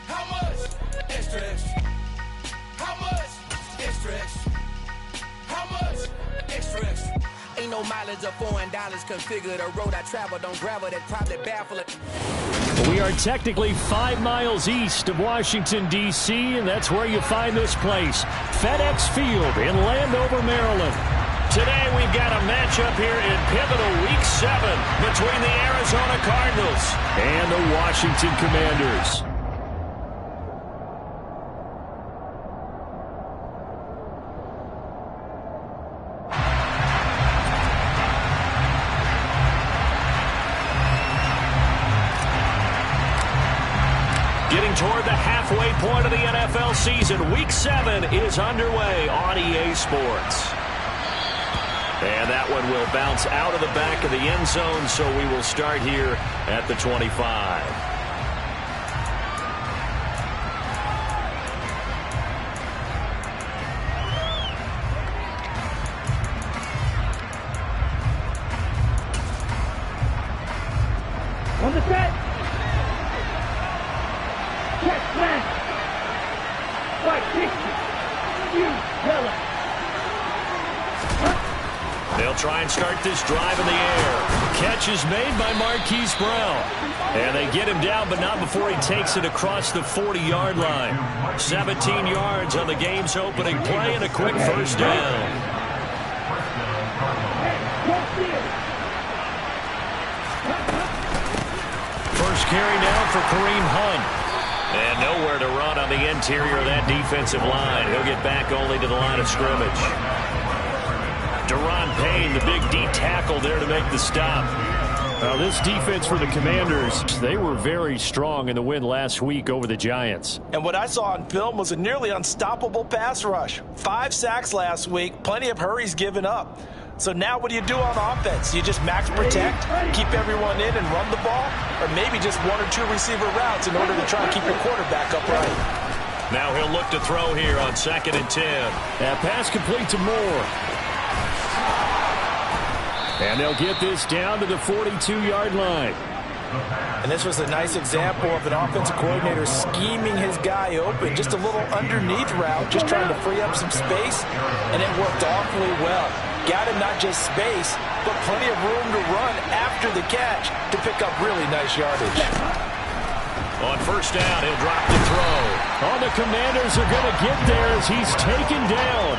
How much? Extra, extra. How much? Extra, extra. How much? Extra, extra. Ain't no mileage of $4 configure the road I traveled on gravel that probably baffle it. We are technically 5 miles east of Washington, D.C., and that's where you find this place, FedEx Field in Landover, Maryland. Today we've got a matchup here in pivotal Week 7 between the Arizona Cardinals and the Washington Commanders. Getting toward the halfway point of the NFL season, Week 7 is underway on EA Sports. And that one will bounce out of the back of the end zone, so we will start here at the 25. On the set. Catch smash. White 60. You tell it. They'll try and start this drive in the air. Catch is made by Marquise Brown. And they get him down, but not before he takes it across the 40-yard line. 17 yards on the game's opening play and a quick first down. First carry down for Kareem Hunt. And nowhere to run on the interior of that defensive line. He'll get back only to the line of scrimmage. Deron Payne, the big D tackle there to make the stop. Now this defense for the Commanders, they were very strong in the win last week over the Giants. And what I saw on film was a nearly unstoppable pass rush. 5 sacks last week, plenty of hurries given up. So now what do you do on offense? You just max protect, keep everyone in and run the ball, or maybe just 1 or 2 receiver routes in order to try and keep your quarterback upright. Now he'll look to throw here on 2nd and 10. That pass complete to Moore. And they'll get this down to the 42-yard line. And this was a nice example of an offensive coordinator scheming his guy open. Just a little underneath route, just trying to free up some space, and it worked awfully well. Got him not just space, but plenty of room to run after the catch to pick up really nice yardage. On first down, he'll drop the throw. Oh, the Commanders are going to get there as he's taken down.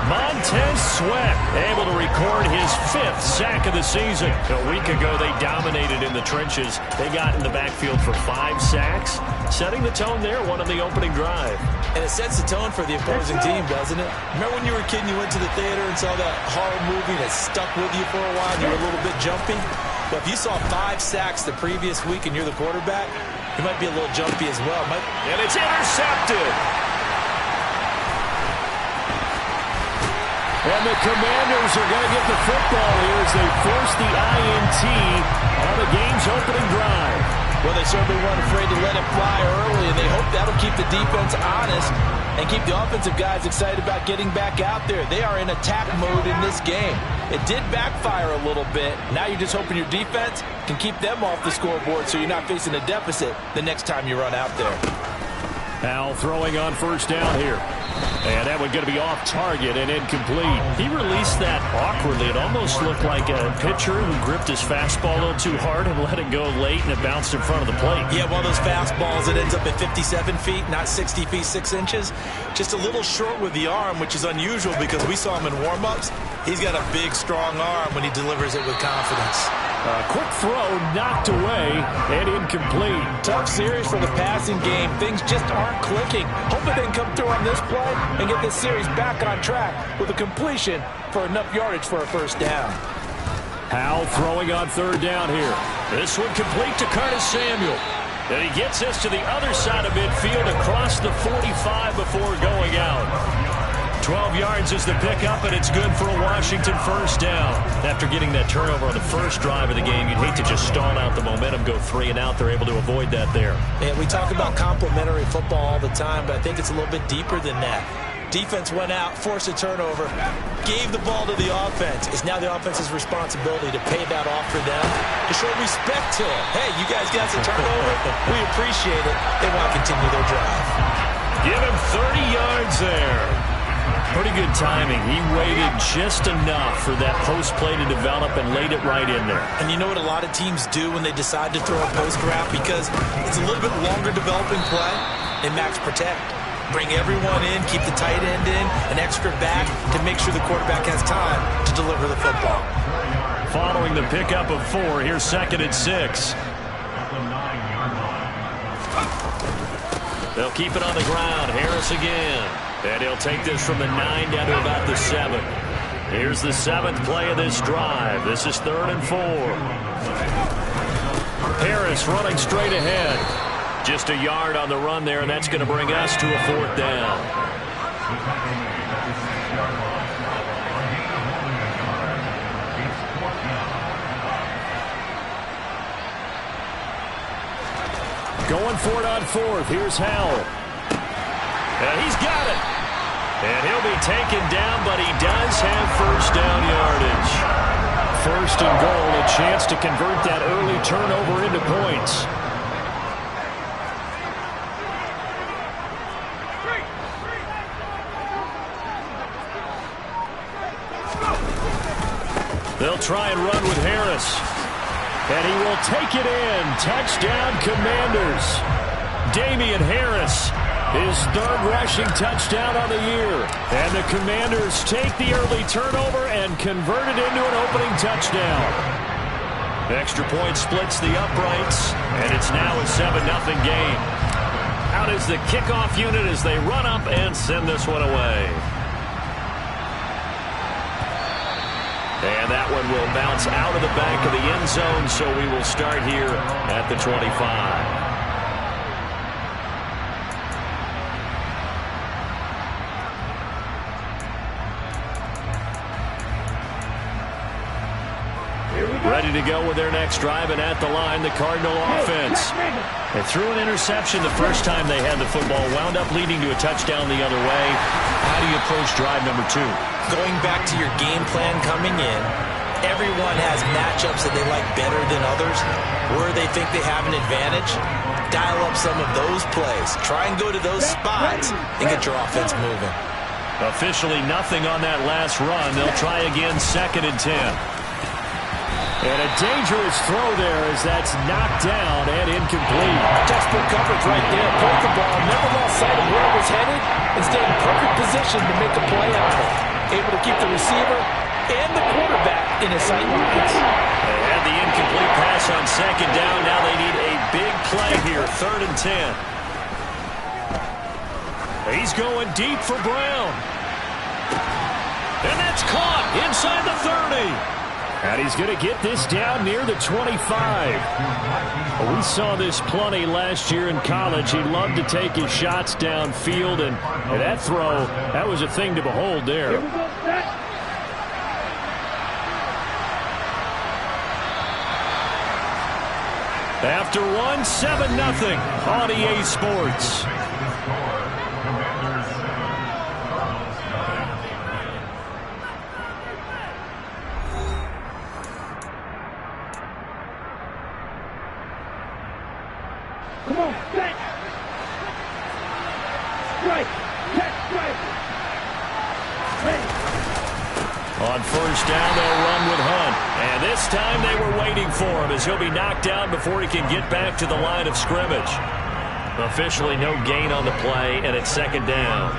Montez Sweat able to record his 5th sack of the season. A week ago, they dominated in the trenches. They got in the backfield for 5 sacks, setting the tone there, one on the opening drive. And it sets the tone for the opposing team, doesn't it? Remember when you were a kid and you went to the theater and saw that horror movie that stuck with you for a while and you were a little bit jumpy? Well, if you saw 5 sacks the previous week and you're the quarterback, you might be a little jumpy as well. And it's intercepted. And the Commanders are going to get the football here as they force the INT on the game's opening drive. Well, they certainly weren't afraid to let it fly early, and they hope that'll keep the defense honest and keep the offensive guys excited about getting back out there. They are in attack mode in this game. It did backfire a little bit. Now you're just hoping your defense can keep them off the scoreboard so you're not facing a deficit the next time you run out there. Powell throwing on first down here. And that one going to be off target and incomplete. He released that awkwardly. It almost looked like a pitcher who gripped his fastball a little too hard and let it go late, and it bounced in front of the plate. Yeah, one of those fastballs that ends up at 57 feet, not 60 feet, 6 inches. Just a little short with the arm, which is unusual because we saw him in warm-ups. He's got a big, strong arm when he delivers it with confidence. Quick throw knocked away and incomplete. Tough series for the passing game. Things just aren't clicking. Hoping they can come through on this play and get this series back on track with a completion for enough yardage for a first down. Powell throwing on 3rd down here. This one complete to Curtis Samuel. And he gets us to the other side of midfield across the 45 before going out. 12 yards is the pickup, and it's good for a Washington first down. After getting that turnover on the first drive of the game, you'd hate to just stall out the momentum, go 3 and out. They're able to avoid that there. Yeah, we talk about complementary football all the time, but I think it's a little bit deeper than that. Defense went out, forced a turnover, gave the ball to the offense. It's now the offense's responsibility to pay that off for them, to show respect to them. Hey, you guys got the turnover. We appreciate it. They want to continue their drive. Give him 30 yards there. Pretty good timing. He waited just enough for that post play to develop and laid it right in there. And you know what a lot of teams do when they decide to throw a post route? Because it's a little bit longer developing play, they max protect. Bring everyone in, keep the tight end in, an extra back to make sure the quarterback has time to deliver the football. Following the pickup of 4, here's 2nd and 6. They'll keep it on the ground. Harris again. And he'll take this from the 9 down to about the 7. Here's the 7th play of this drive. This is 3rd and 4. Harris running straight ahead. Just a yard on the run there, and that's going to bring us to a 4th down. Going for it on 4th. Here's Howell. And he's got it. And he'll be taken down, but he does have first down yardage. 1st and goal, a chance to convert that early turnover into points. They'll try and run with Harris. And he will take it in. Touchdown, Commanders. Damian Harris, his 3rd rushing touchdown on the year. And the Commanders take the early turnover and convert it into an opening touchdown. Extra point splits the uprights, and it's now a 7-0 game. Out is the kickoff unit as they run up and send this one away. And that one will bounce out of the back of the end zone, so we will start here at the 25. Ready to go with their next drive, and at the line, the Cardinal offense. They threw an interception the first time they had the football, wound up leading to a touchdown the other way. How do you approach drive number 2? Going back to your game plan coming in, everyone has matchups that they like better than others. Where they think they have an advantage, dial up some of those plays. Try and go to those spots and get your offense moving. Officially nothing on that last run. They'll try again, 2nd and 10. And a dangerous throw there as that's knocked down and incomplete. Desperate coverage right there. Pulled the ball, never lost sight of where it was headed, and stayed in perfect position to make a play on it. Able to keep the receiver and the quarterback in his sight lines. They had the incomplete pass on 2nd down. Now they need a big play here, 3rd and 10. He's going deep for Brown. And that's caught inside the 30. And he's going to get this down near the 25. We saw this plenty last year in college. He loved to take his shots downfield, and that throw, that was a thing to behold there. After one, 7-0 on EA Sports. Come on, set. Strike. Catch, strike. Ready. On 1st down, they'll run with Hunt. And this time they were waiting for him as he'll be knocked down before he can get back to the line of scrimmage. Officially no gain on the play, and it's 2nd down.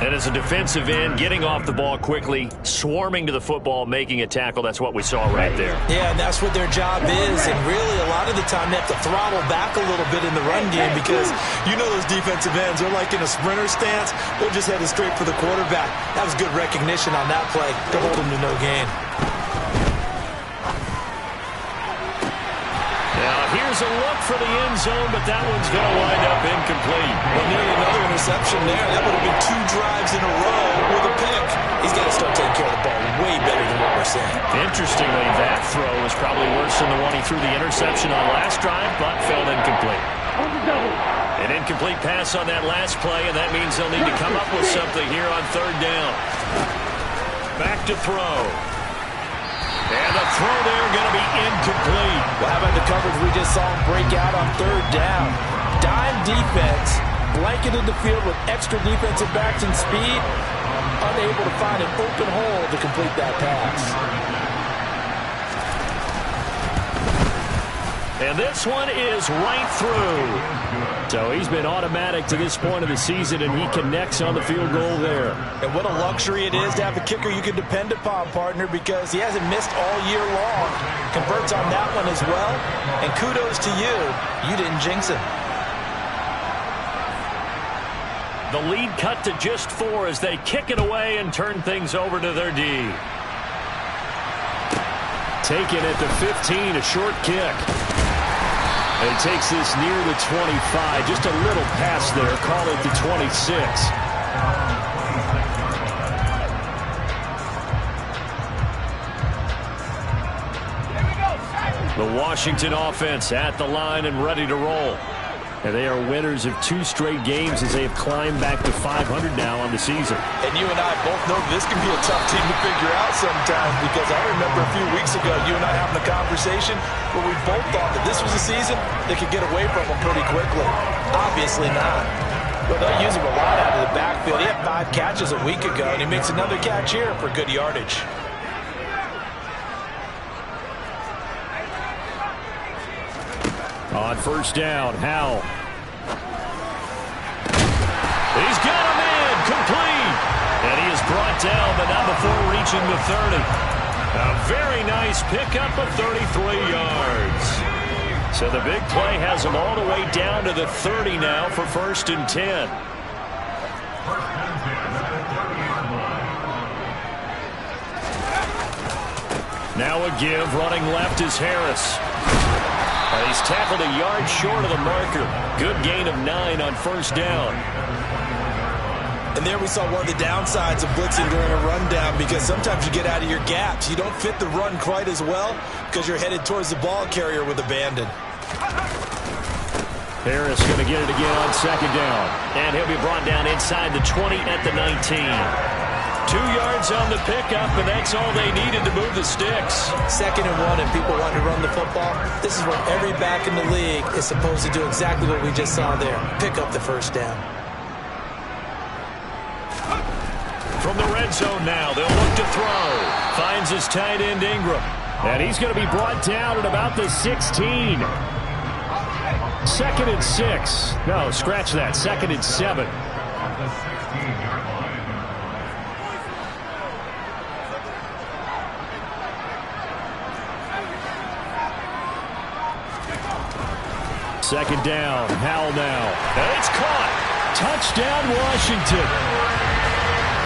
And as a defensive end, getting off the ball quickly, swarming to the football, making a tackle, that's what we saw right there. Yeah, and that's what their job is. And really, a lot of the time, they have to throttle back a little bit in the run game because you know those defensive ends, they're like in a sprinter stance. They're just headed straight for the quarterback. That was good recognition on that play to hold him to no gain. Here's a look for the end zone, but that one's going to wind up incomplete. Well, nearly another interception there. That would have been 2 drives in a row with a pick. He's got to start taking care of the ball way better than what we're seeing. Interestingly, that throw was probably worse than the one he threw the interception on last drive, but fell incomplete. An Incomplete pass on that last play, and that means they'll need to come up with something here on third down. Back to throw. And the throw there going to be incomplete. Well, how about the coverage we just saw him break out on third down? Dime defense, blanketed the field with extra defensive backs and speed, unable to find an open hole to complete that pass. And this one is right through. So he's been automatic to this point of the season, and he connects on the field goal there. And what a luxury it is to have a kicker you can depend upon, partner, because he hasn't missed all year long. Converts on that one as well. And kudos to you. You didn't jinx him. The lead cut to just 4 as they kick it away and turn things over to their D. Taken at the 15, a short kick. And he takes this near the 25. Just a little pass there. Call it the 26. The Washington offense at the line and ready to roll. And they are winners of 2 straight games as they have climbed back to 500 now on the season. And you and I both know this can be a tough team to figure out sometimes, because I remember a few weeks ago you and I having a conversation where we both thought that this was a season that could get away from them pretty quickly. Obviously not. But they'll use him a lot out of the backfield. He had 5 catches a week ago, and he makes another catch here for good yardage. On first down, Howell. He's got him in, complete. And he is brought down, but not before reaching the 30. A very nice pickup of 33 yards. So the big play has him all the way down to the 30 now for 1st and 10. Now a give, running left is Harris. He's tackled a yard short of the marker. Good gain of 9 on first down. And there we saw one of the downsides of blitzing during a rundown, because sometimes you get out of your gaps. You don't fit the run quite as well because you're headed towards the ball carrier with abandon. Harris going to get it again on second down. And he'll be brought down inside the 20 at the 19. 2 yards on the pickup, and that's all they needed to move the sticks. 2nd and 1, and people want to run the football. This is where every back in the league is supposed to do exactly what we just saw there. Pick up the first down. From the red zone now, they'll look to throw. Finds his tight end Ingram. And he's going to be brought down at about the 16. 2nd and 6. No, scratch that. 2nd and 7. Second down, Howell now. And it's caught. Touchdown, Washington.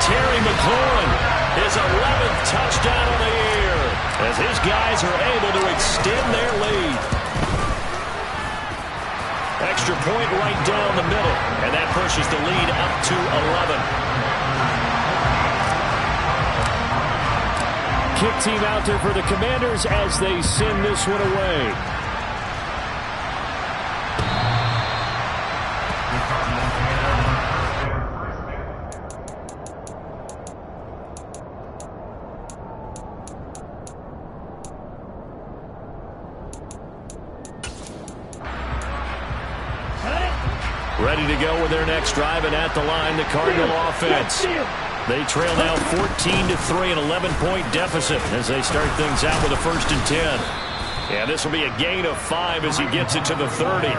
Terry McLaurin, his 11th touchdown of the year, as his guys are able to extend their lead. Extra point right down the middle, and that pushes the lead up to 11. Kick team out there for the Commanders as they send this one away. Ready to go with their next drive, and at the line, the Cardinal offense. They trail now 14-3, an 11-point deficit as they start things out with a 1st and 10. Yeah, this will be a gain of 5 as he gets it to the 30.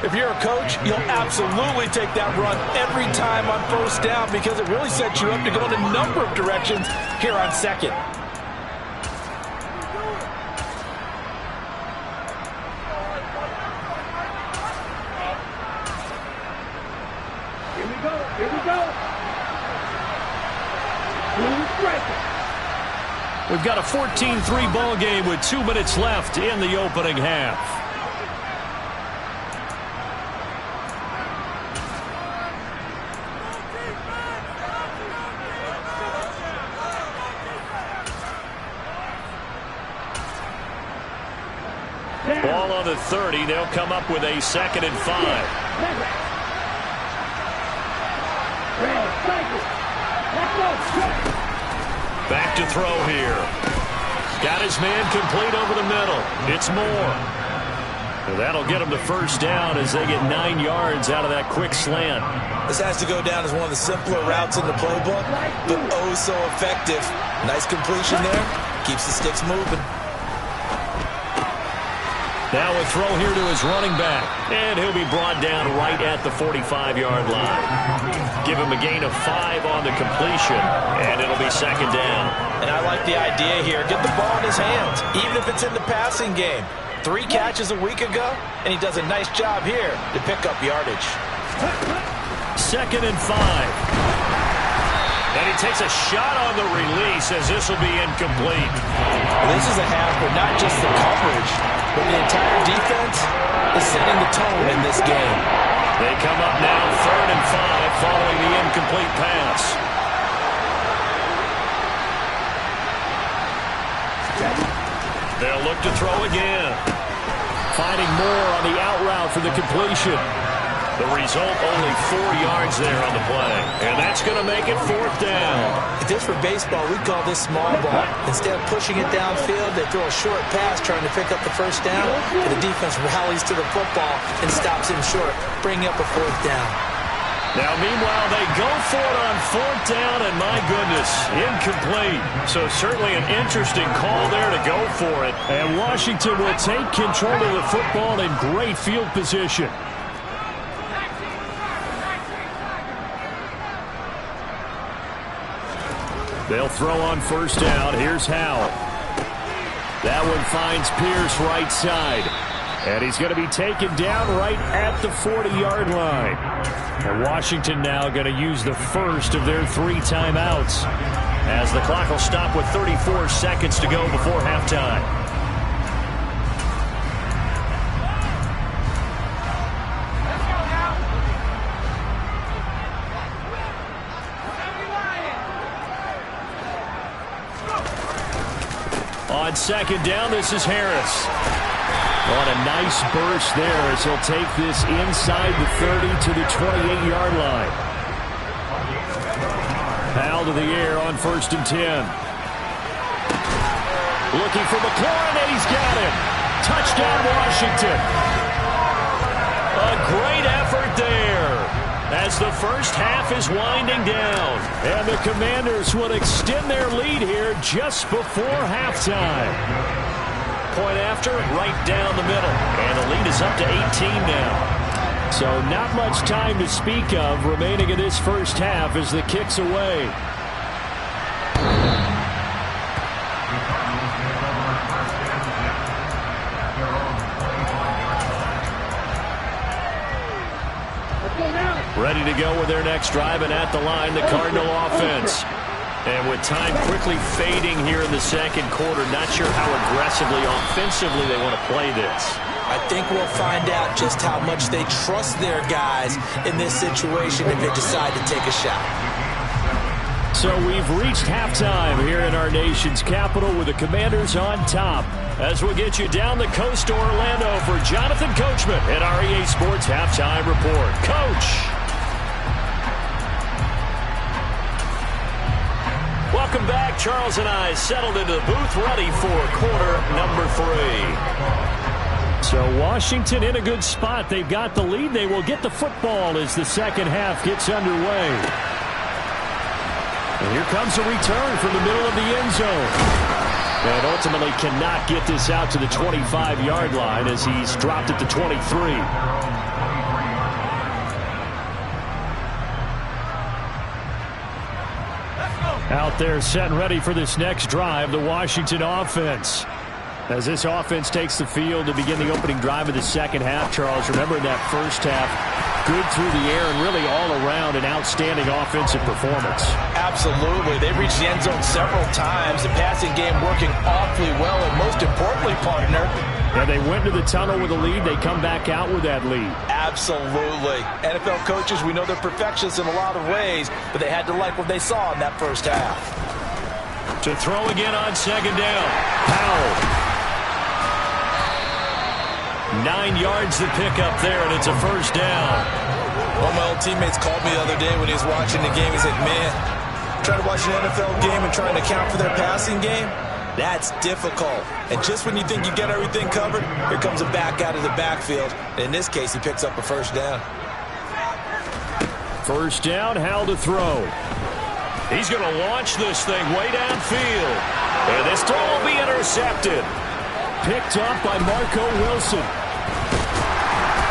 If you're a coach, you'll absolutely take that run every time on first down, because it really sets you up to go in a number of directions here on 2nd. We've got a 14-3 ball game with 2 minutes left in the opening half. Ball on the 30. They'll come up with a 2nd and 5. Back to throw here. Got his man complete over the middle. It's Moore. And that'll get him to first down as they get 9 yards out of that quick slant. This has to go down as one of the simpler routes in the playbook, but oh so effective. Nice completion there. Keeps the sticks moving. Now a throw here to his running back. And he'll be brought down right at the 45-yard line. Give him a gain of 5 on the completion, and it'll be 2nd down. And I like the idea here. Get the ball in his hands, even if it's in the passing game. 3 catches a week ago, and he does a nice job here to pick up yardage. 2nd and 5. And he takes a shot on the release as this will be incomplete. This is a half where not just the coverage, but the entire defense is setting the tone in this game. They come up now 3rd and 5 following the incomplete pass. They'll look to throw again. Finding Moore on the out route for the completion. The result, only 4 yards there on the play. And that's going to make it 4th down. If this were baseball, we'd call this small ball. Instead of pushing it downfield, they throw a short pass trying to pick up the first down. And the defense rallies to the football and stops him short, bringing up a 4th down. Now, meanwhile, they go for it on 4th down, and my goodness, incomplete. So certainly an interesting call there to go for it. And Washington will take control of the football in great field position. They'll throw on 1st down. Here's Howell. That one finds Pierce right side. And he's going to be taken down right at the 40-yard line. And Washington now going to use the first of their 3 timeouts, as the clock will stop with 34 seconds to go before halftime. On 2nd down, this is Harris. On a nice burst there as he'll take this inside the 30 to the 28-yard line. Powell to the air on 1st and 10. Looking for McLaurin, and he's got him. Touchdown, Washington. A great effort there as the first half is winding down. And the Commanders will extend their lead here just before halftime. Point after, right down the middle. And the lead is up to 18 now. So not much time to speak of remaining in this first half as the kick's away. Ready to go with their next drive, and at the line, the Cardinal offense. And with time quickly fading here in the 2nd quarter, not sure how aggressively, offensively they want to play this. I think we'll find out just how much they trust their guys in this situation if they decide to take a shot. So we've reached halftime here in our nation's capital with the Commanders on top. As we'll get you down the coast to Orlando for Jonathan Coachman at our EA Sports Halftime Report. Coach! Welcome back. Charles and I settled into the booth, ready for quarter number 3. So Washington in a good spot. They've got the lead. They will get the football as the second half gets underway. And here comes a return from the middle of the end zone. And ultimately cannot get this out to the 25-yard line as he's dropped at the 23. Out there set and ready for this next drive, the Washington offense. As this offense takes the field to begin the opening drive of the second half, Charles, remember in that first half, good through the air and really all around an outstanding offensive performance. Absolutely. They reached the end zone several times. The passing game working awfully well, and most importantly, partner, and they went to the tunnel with a lead. They come back out with that lead. Absolutely. NFL coaches, we know they're perfectionists in a lot of ways, but they had to like what they saw in that first half. To throw again on 2nd down. Powell. 9 yards to pick up there, and it's a first down. One of my old teammates called me the other day when he was watching the game. He's like, man, trying to watch an NFL game and trying to account for their passing game, that's difficult. And just when you think you get everything covered, here comes a back out of the backfield. And in this case, he picks up a first down. First down, Howell to throw. He's going to launch this thing way downfield. And this throw will be intercepted. Picked up by Marco Wilson.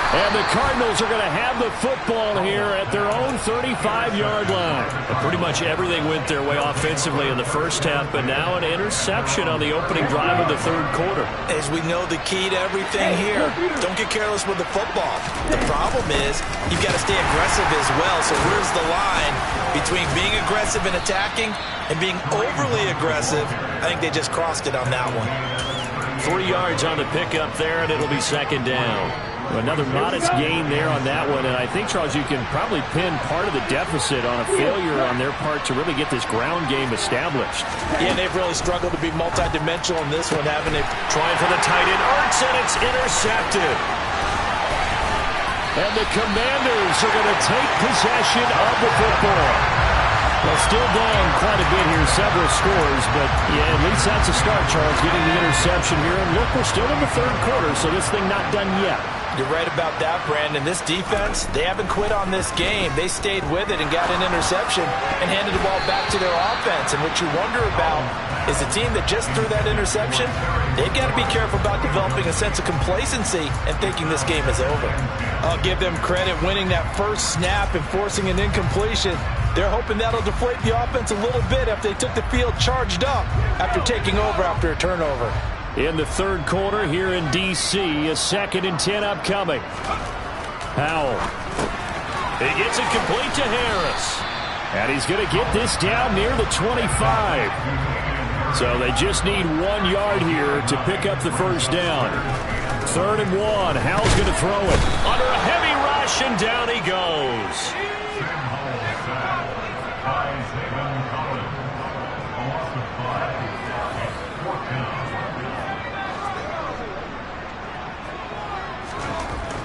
And the Cardinals are going to have the football here at their own 35-yard line. And pretty much everything went their way offensively in the first half, but now an interception on the opening drive of the third quarter. As we know, the key to everything here, don't get careless with the football. The problem is you've got to stay aggressive as well. So where's the line between being aggressive and attacking and being overly aggressive? I think they just crossed it on that one. 3 yards on the pickup there, and it'll be second down. Another modest gain there on that one, and I think, Charles, you can probably pin part of the deficit on a failure on their part to really get this ground game established. Yeah, they've really struggled to be multidimensional in this one, haven't they? Trying for the tight end, Ertz, and it's intercepted. And the Commanders are going to take possession of the football. Well, still down quite a bit here, several scores, but yeah, at least that's a start, Charles, getting the interception here. And look, we're still in the third quarter, so this thing not done yet. You're right about that, Brandon. This defense, they haven't quit on this game. They stayed with it and got an interception and handed the ball back to their offense. And what you wonder about is the team that just threw that interception, they've got to be careful about developing a sense of complacency and thinking this game is over. I'll give them credit winning that first snap and forcing an incompletion. They're hoping that'll deflate the offense a little bit after they took the field charged up after taking over after a turnover. In the third quarter here in D.C., a 2nd and 10 upcoming. Howell. He gets it complete to Harris. And he's going to get this down near the 25. So they just need 1 yard here to pick up the first down. 3rd and 1. Howell's going to throw it. Under a heavy rush, and down he goes.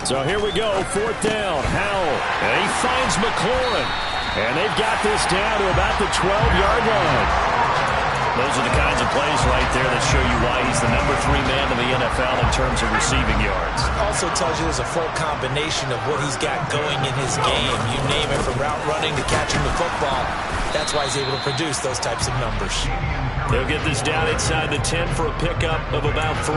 So here we go, 4th down, Howell, and he finds McLaurin, and they've got this down to about the 12-yard line. Those are the kinds of plays right there that show you why he's the number 3 man in the NFL in terms of receiving yards. Also tells you there's a full combination of what he's got going in his game. You name it, from route running to catching the football. That's why he's able to produce those types of numbers. They'll get this down inside the 10 for a pickup of about 3.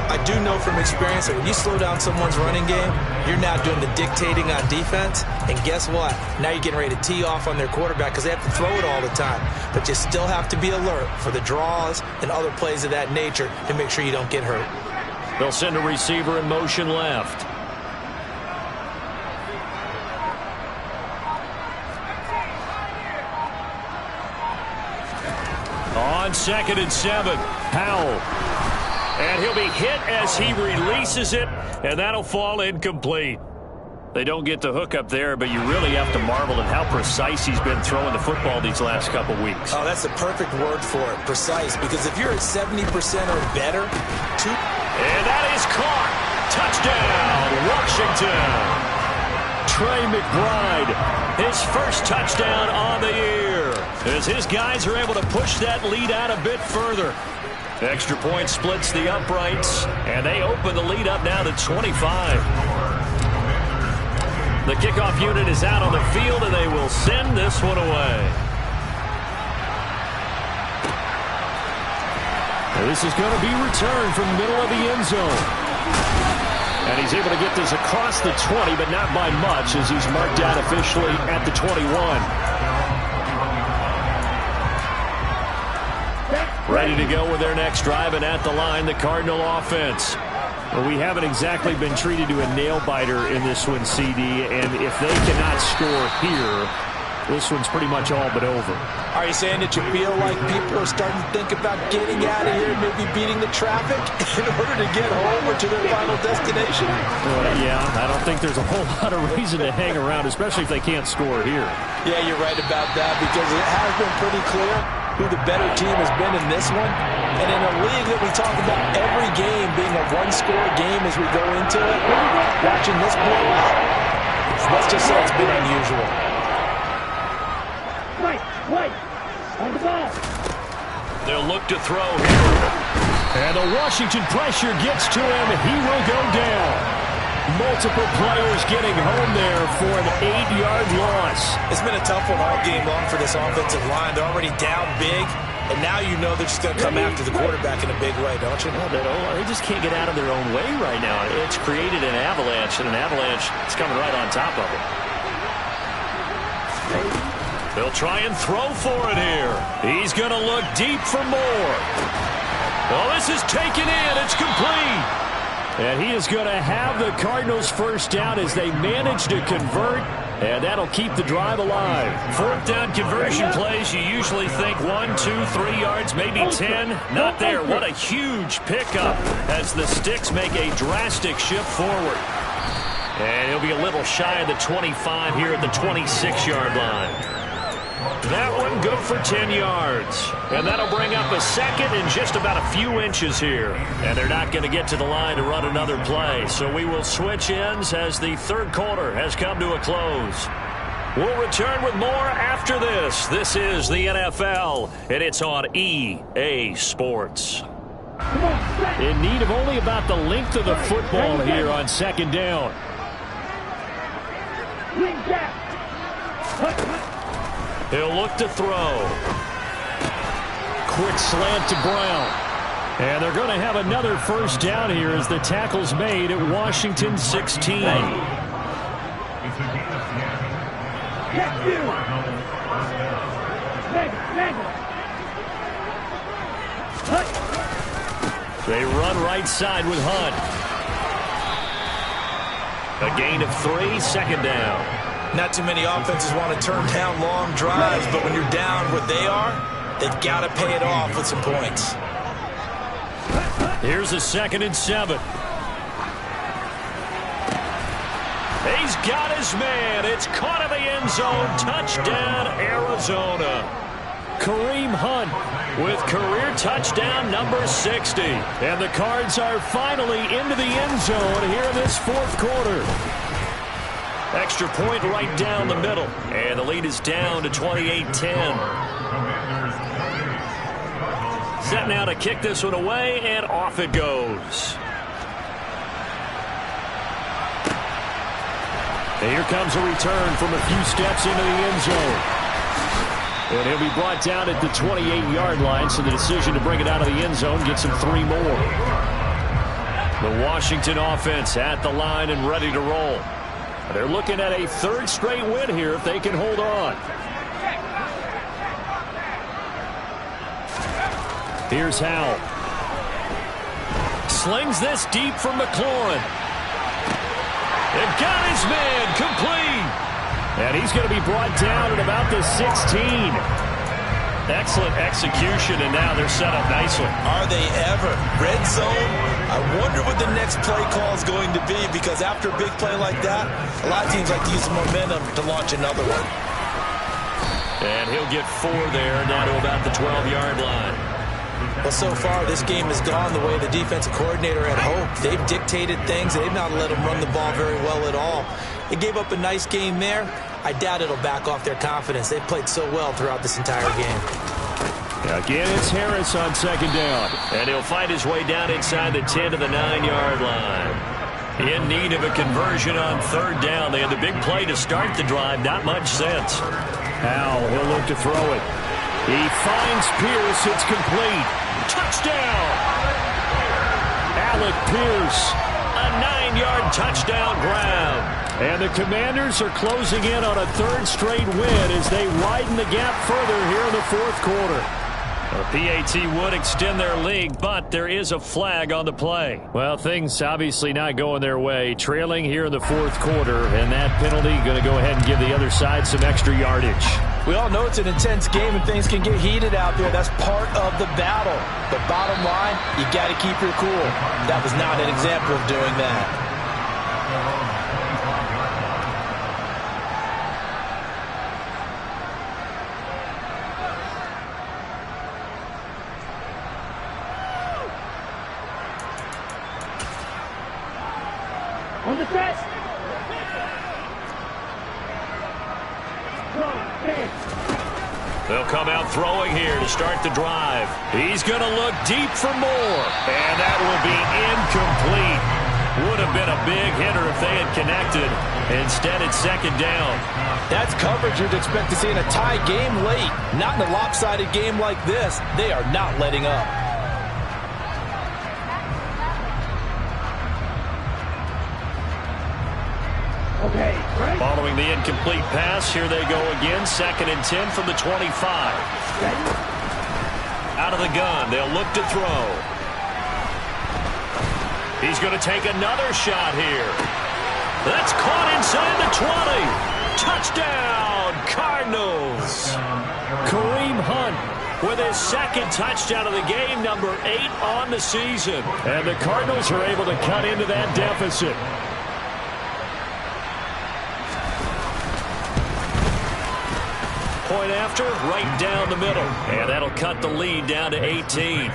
I do know from experience that when you slow down someone's running game, you're now doing the dictating on defense. And guess what? Now you're getting ready to tee off on their quarterback because they have to throw it all the time. But you still have to be alert for the draws and other plays of that nature to make sure you don't get hurt. They'll send a receiver in motion left. On 2nd and 7, Howell. And he'll be hit as he releases it, and that'll fall incomplete. They don't get the hook up there, but you really have to marvel at how precise he's been throwing the football these last couple weeks. Oh, that's the perfect word for it, precise, because if you're at 70% or better, And that is caught. Touchdown, Washington. Trey McBride, his first touchdown on the year, as his guys are able to push that lead out a bit further. Extra point splits the uprights, and they open the lead up now to 25. The kickoff unit is out on the field, and they will send this one away. And this is going to be returned from the middle of the end zone. And he's able to get this across the 20, but not by much, as he's marked out officially at the 21. Ready to go with their next drive, and at the line, the Cardinal offense. Well, we haven't exactly been treated to a nail-biter in this one, CD, and if they cannot score here, this one's pretty much all but over. Are you saying that you feel like people are starting to think about getting out of here, maybe beating the traffic in order to get home or to their final destination? Yeah, I don't think there's a whole lot of reason to hang around, especially if they can't score here. Yeah, you're right about that, because it has been pretty clear who the better team has been in this one. And in a league that we talk about every game being a one-score game as we go into it, watching this blowout, let's just say it's been unusual. Wait, on the ball. They'll look to throw here. And the Washington pressure gets to him. He will go down. Multiple players getting home there for an 8-yard loss. It's been a tough one all game long for this offensive line. They're already down big, and now you know they're just going to come after the quarterback in a big way, don't you? Well, they just can't get out of their own way right now. It's created an avalanche, and an avalanche is coming right on top of it. They'll try and throw for it here. He's going to look deep for more. Oh, this is taken in. It's complete. And he is going to have the Cardinals first down as they manage to convert, and that'll keep the drive alive. Fourth down conversion plays, you usually think 1, 2, 3 yards, maybe 10. Not there. What a huge pickup as the Sticks make a drastic shift forward. And he'll be a little shy of the 25 here at the 26-yard line. That one good for 10 yards. And that'll bring up a second and just about a few inches here. And they're not going to get to the line to run another play. So we will switch ends as the third quarter has come to a close. We'll return with more after this. This is the NFL, and it's on EA Sports. In need of only about the length of the football here on second down. He'll look to throw. Quick slant to Brown. And they're going to have another first down here as the tackle's made at Washington 16. They run right side with Hunt. A gain of 3, second down. Not too many offenses want to turn down long drives, but when you're down what they are, they've got to pay it off with some points. Here's a 2nd and 7. He's got his man. It's caught in the end zone. Touchdown, Arizona. Kareem Hunt with career touchdown number 60. And the Cards are finally into the end zone here in this fourth quarter. Extra point right down the middle. And the lead is down to 28-10. Set now to kick this one away, and off it goes. And here comes a return from a few steps into the end zone. And he'll be brought down at the 28-yard line, so the decision to bring it out of the end zone gets him 3 more. The Washington offense at the line and ready to roll. They're looking at a 3rd straight win here if they can hold on. Here's Howell. Slings this deep for McLaurin. They've got his man complete. And he's going to be brought down at about the 16. Excellent execution, and now they're set up nicely. Are they ever? Red zone? I wonder what the next play call is going to be, because after a big play like that, a lot of teams like to use the momentum to launch another one. And he'll get 4 there, down to about the 12-yard line. Well, so far, this game has gone the way the defensive coordinator had hoped. They've dictated things. They've not let them run the ball very well at all. They gave up a nice game there. I doubt it'll back off their confidence. They've played so well throughout this entire game. Again, it's Harris on second down. And he'll fight his way down inside the 10 to the 9-yard line. In need of a conversion on third down. They had the big play to start the drive. Not much sense. Howell, he'll look to throw it. He finds Pierce. It's complete. Touchdown! Alec Pierce. A 9-yard touchdown grab. And the Commanders are closing in on a 3rd straight win as they widen the gap further here in the fourth quarter. The PAT would extend their lead, but there is a flag on the play. Well, things obviously not going their way. Trailing here in the fourth quarter, and that penalty going to go ahead and give the other side some extra yardage. We all know it's an intense game and things can get heated out there. That's part of the battle. But bottom line, you got to keep your cool. That was not an example of doing that. the set. They'll come out throwing here to start the drive. He's going to look deep for more. And that will be incomplete. Would have been a big hitter if they had connected. Instead, it's second down. That's coverage you'd expect to see in a tie game late. Not in a lopsided game like this. They are not letting up. Okay, right. Following the incomplete pass, here they go again. 2nd and 10 from the 25. Out of the gun, they'll look to throw. He's going to take another shot here. That's caught inside the 20. Touchdown, Cardinals. Kareem Hunt with his 2nd touchdown of the game, number 8 on the season. And the Cardinals are able to cut into that deficit. Point after, right down the middle. And that'll cut the lead down to 18.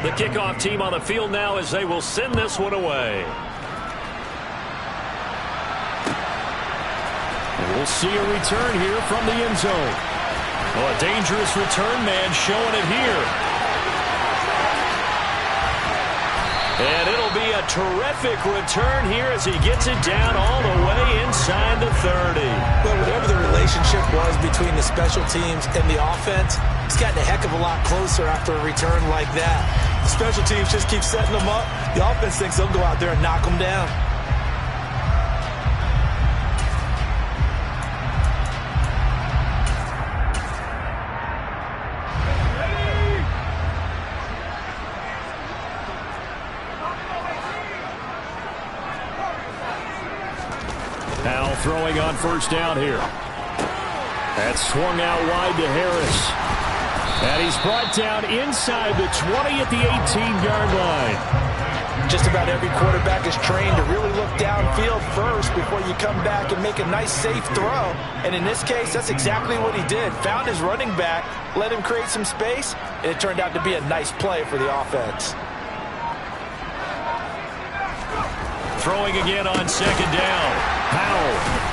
The kickoff team on the field now as they will send this one away. And we'll see a return here from the end zone. Well, a dangerous return man showing it here. And it'll be a terrific return here as he gets it down all the way inside the 30. Well, whatever the relationship was between the special teams and the offense, it's gotten a heck of a lot closer after a return like that. The special teams just keep setting them up. The offense thinks they'll go out there and knock them down. Throwing on first down here. That's swung out wide to Harris. And he's brought down inside the 20 at the 18-yard line. Just about every quarterback is trained to really look downfield first before you come back and make a nice, safe throw. And in this case, that's exactly what he did. Found his running back, let him create some space, and it turned out to be a nice play for the offense. Throwing again on second down. Powell.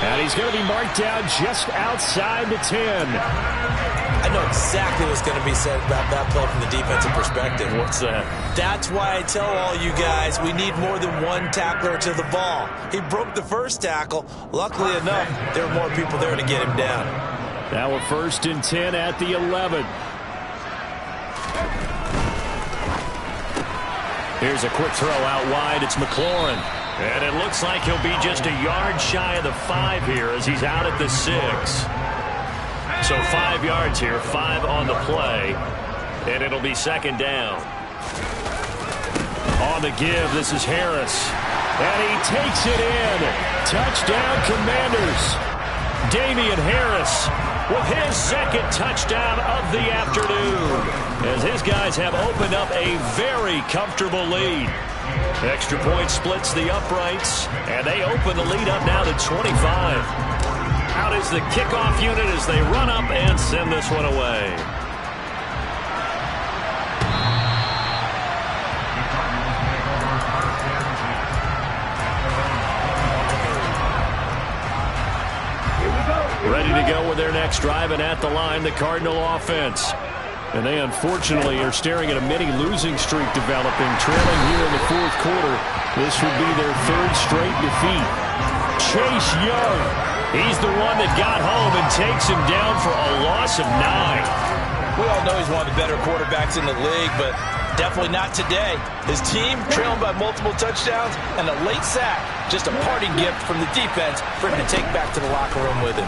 And he's going to be marked down just outside the 10. I know exactly what's going to be said about that play from the defensive perspective. What's that? That's why I tell all you guys we need more than one tackler to the ball. He broke the first tackle. Luckily enough, there were more people there to get him down. Now a 1st and 10 at the 11. Here's a quick throw out wide. It's McLaurin. And it looks like he'll be just a yard shy of the 5 here as he's out at the 6. So 5 yards here, 5 on the play. And it'll be second down. On the give, this is Harris. And he takes it in. Touchdown, Commanders. Damian Harris with his 2nd touchdown of the afternoon, as his guys have opened up a very comfortable lead. Extra point splits the uprights, and they open the lead up now to 25. Out is the kickoff unit as they run up and send this one away. Ready to go with their next drive, and at the line, the Cardinal offense. And they unfortunately are staring at a mini losing streak developing, trailing here in the 4th quarter. This would be their 3rd straight defeat. Chase Young, he's the one that got home and takes him down for a loss of 9. We all know he's one of the better quarterbacks in the league, but definitely not today. His team trailing by multiple touchdowns and a late sack. Just a parting gift from the defense for him to take back to the locker room with him.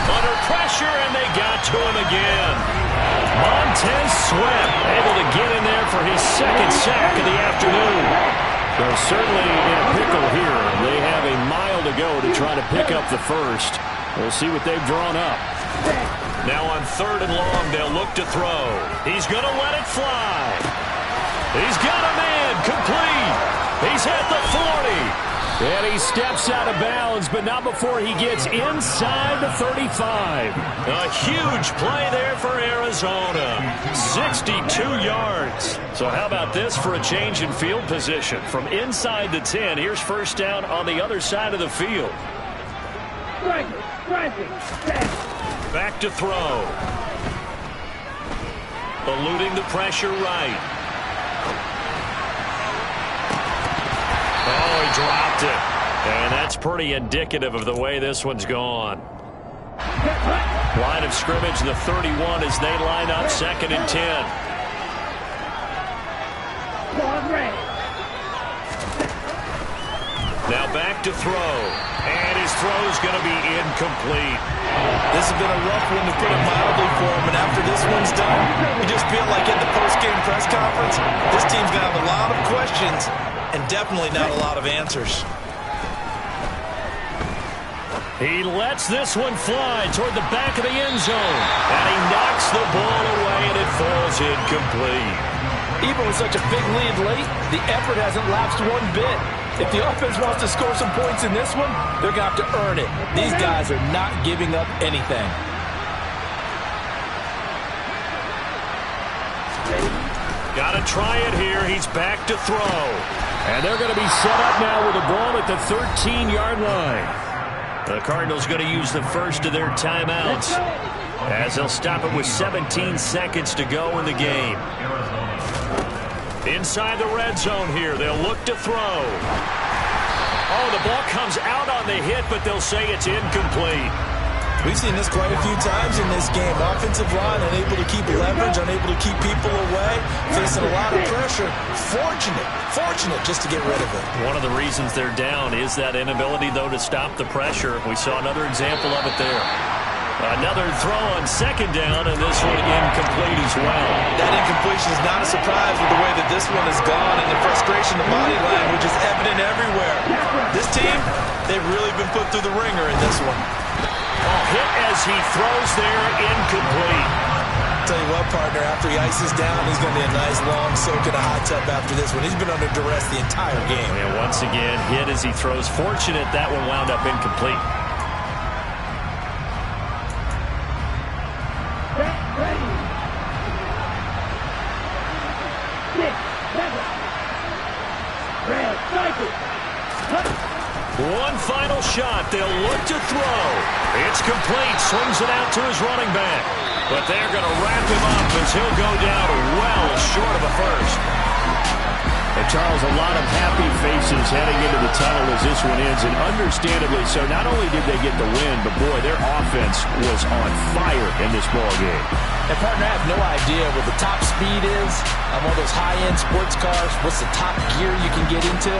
Under pressure, and they got to him again. Montez Sweat able to get in there for his 2nd sack of the afternoon. They're certainly in a pickle here. They have a mile to go to try to pick up the 1st. We'll see what they've drawn up. Now on 3rd and long, they'll look to throw. He's going to let it fly. He's got a man complete. He's at the 40. And he steps out of bounds, but not before he gets inside the 35. A huge play there for Arizona. 62 yards. So how about this for a change in field position? From inside the 10, here's first down on the other side of the field. Back to throw. Eluding the pressure right. Oh, he dropped it. And that's pretty indicative of the way this one's gone. Line of scrimmage, the 31 as they line up 2nd and 10. Now back to throw. And his throw's going to be incomplete. This has been a rough one, to put it mildly, for him. And after this one's done, you just feel like in the post-game press conference, this team's going to have a lot of questions and definitely not a lot of answers. He lets this one fly toward the back of the end zone. And he knocks the ball away, and it falls incomplete. Even with such a big lead late, the effort hasn't lapsed one bit. If the offense wants to score some points in this one, they're going to have to earn it. These guys are not giving up anything. Got to try it here. He's back to throw. And they're going to be set up now with the ball at the 13-yard line. The Cardinals going to use the first of their timeouts as they'll stop it with 17 seconds to go in the game. Inside the red zone here, they'll look to throw. Oh, the ball comes out on the hit, but they'll say it's incomplete. We've seen this quite a few times in this game. Offensive line unable to keep leverage, unable to keep people away, facing a lot of pressure. Fortunate just to get rid of it. One of the reasons they're down is that inability, though, to stop the pressure. We saw another example of it there. Another throw on 2nd down, and this one incomplete as well. That incompletion is not a surprise with the way that this one has gone, and the frustration, the body language is evident everywhere. This team, they've really been put through the ringer in this one. Oh, hit as he throws there, incomplete. Tell you what, partner, after he ices down, he's going to be a nice long soak in a hot tub after this one. He's been under duress the entire game. And once again, hit as he throws. Fortunate that one wound up incomplete. One final shot. They'll look to throw. It's complete. Swings it out to his running back. But they're going to wrap him up as he'll go down well short of a first. And Charles, a lot of happy faces heading into the tunnel as this one ends, and understandably so. Not only did they get the win, but boy, their offense was on fire in this ball game. And partner, I have no idea what the top speed is on one of those high-end sports cars. What's the top gear you can get into?